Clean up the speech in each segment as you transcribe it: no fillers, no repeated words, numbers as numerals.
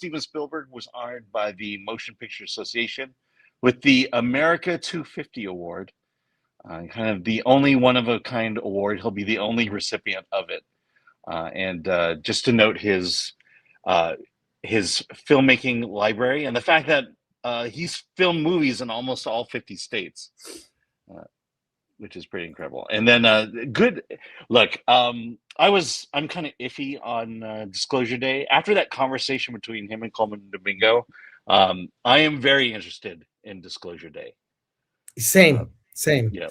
Steven Spielberg was honored by the Motion Picture Association with the America 250 Award, kind of the only one of a kind award. He'll be the only recipient of it. And just to note his filmmaking library and the fact that he's filmed movies in almost all 50 states, which is pretty incredible. And then good look. I'm kind of iffy on Disclosure Day. After that conversation between him and Coleman Domingo, I am very interested in Disclosure Day. Same. Yeah.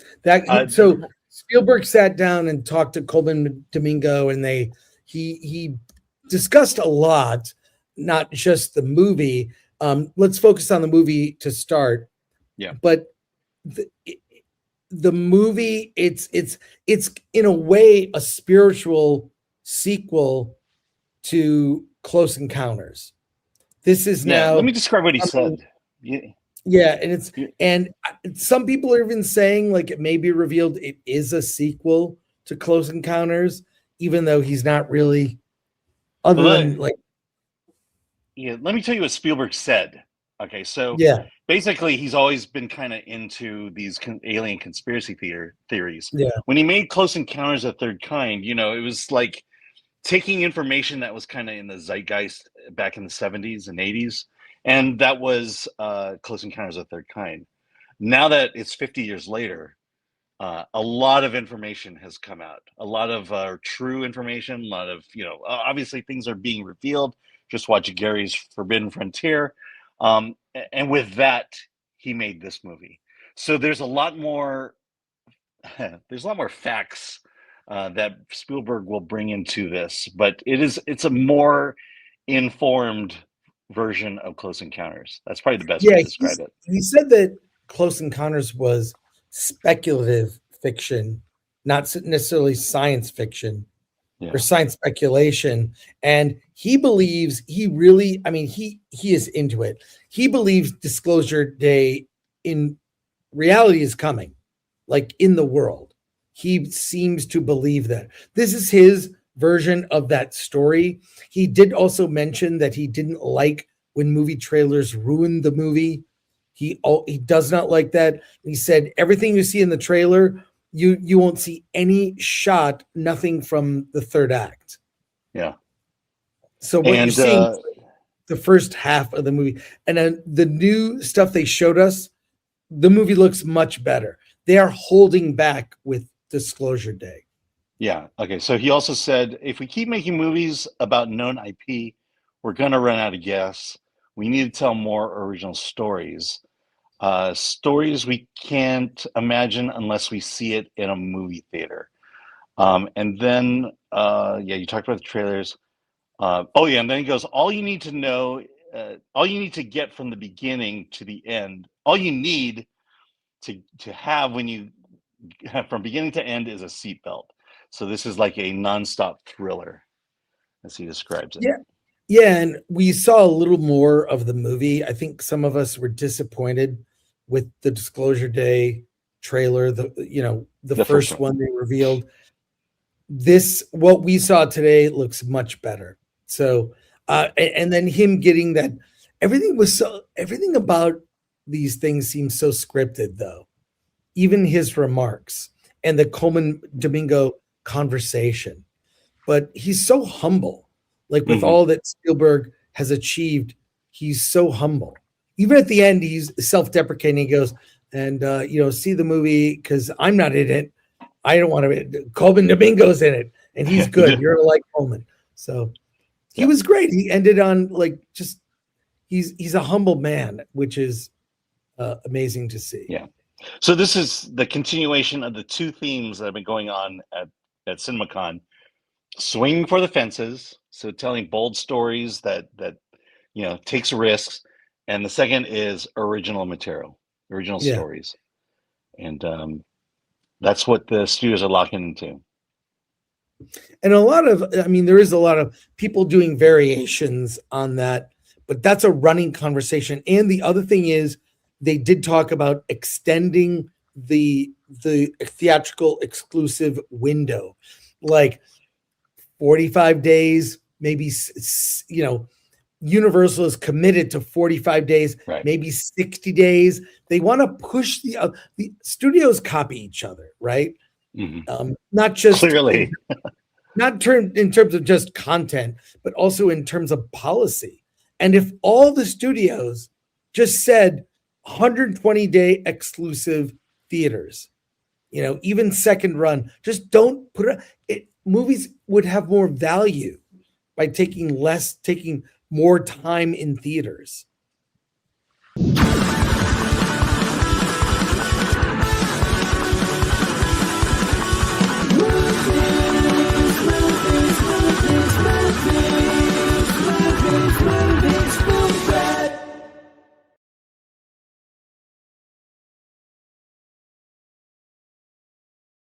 So Spielberg sat down and talked to Coleman Domingo, and he discussed a lot, not just the movie. Let's focus on the movie to start. Yeah. But the movie, it's in a way a spiritual sequel to Close Encounters. This is now. Let me describe what he said. Yeah, and some people are even saying like it may be revealed it is a sequel to Close Encounters, even though he's not really. Other than like. Yeah, let me tell you what Spielberg said. Okay, so basically he's always been kind of into these alien conspiracy theories. Yeah. When he made Close Encounters of the Third Kind, it was like taking information that was kind of in the zeitgeist back in the 70s and 80s, and that was Close Encounters of the Third Kind. Now that it's 50 years later, a lot of information has come out. A lot of true information, a lot of, obviously things are being revealed. Just watch Gary's Forbidden Frontier. And with that, he made this movie. So there's a lot more facts that Spielberg will bring into this, but it's a more informed version of Close Encounters. That's probably the best way to describe it. He said that Close Encounters was speculative fiction, not necessarily science fiction. Or science speculation, and he believes he is into it. He believes Disclosure Day in reality is coming, like in the world. He seems to believe that this is his version of that story. He did also mention that he didn't like when movie trailers ruined the movie. He does not like that. He said everything you see in the trailer, you won't see any shot, nothing from the third act. Yeah. So what you're seeing is the first half of the movie. And then the new stuff they showed us, the movie looks much better. They are holding back with Disclosure Day. Yeah. Okay. So he also said, if we keep making movies about known IP, we're going to run out of gas. We need to tell more original stories. Stories we can't imagine unless we see it in a movie theater. And then, you talked about the trailers. And then he goes, all you need to get from the beginning to the end, all you need to have when you, from beginning to end, is a seatbelt. So this is like a nonstop thriller, as he describes it. Yeah, and we saw a little more of the movie. I think some of us were disappointed with the Disclosure Day trailer, the first one they revealed. What we saw today looks much better. So, and then him getting that, everything about these things seems so scripted, though. Even his remarks and the Coleman Domingo conversation. But he's so humble. Like with all that Spielberg has achieved, he's so humble. Even at the end, he's self-deprecating. He goes, and, see the movie because I'm not in it. I don't want to. Coleman Domingo's in it, and he's good. You're like Coleman. So he was great. He ended on he's a humble man, which is amazing to see. Yeah. So this is the continuation of the two themes that have been going on at CINEMACON: swinging for the fences, so telling bold stories that takes risks. And the second is original material, original stories. And that's what the studios are locking into. And there is a lot of people doing variations on that, but that's a running conversation. And the other thing is they did talk about extending the theatrical exclusive window, like 45 days, maybe, Universal is committed to 45 days, right. maybe 60 days. They want to push the studios copy each other, right? Mm-hmm. Not just Clearly. in terms of just content, but also in terms of policy. And if all the studios just said 120-day exclusive theaters, even second run, just don't put it. Movies would have more value by taking more time in theaters.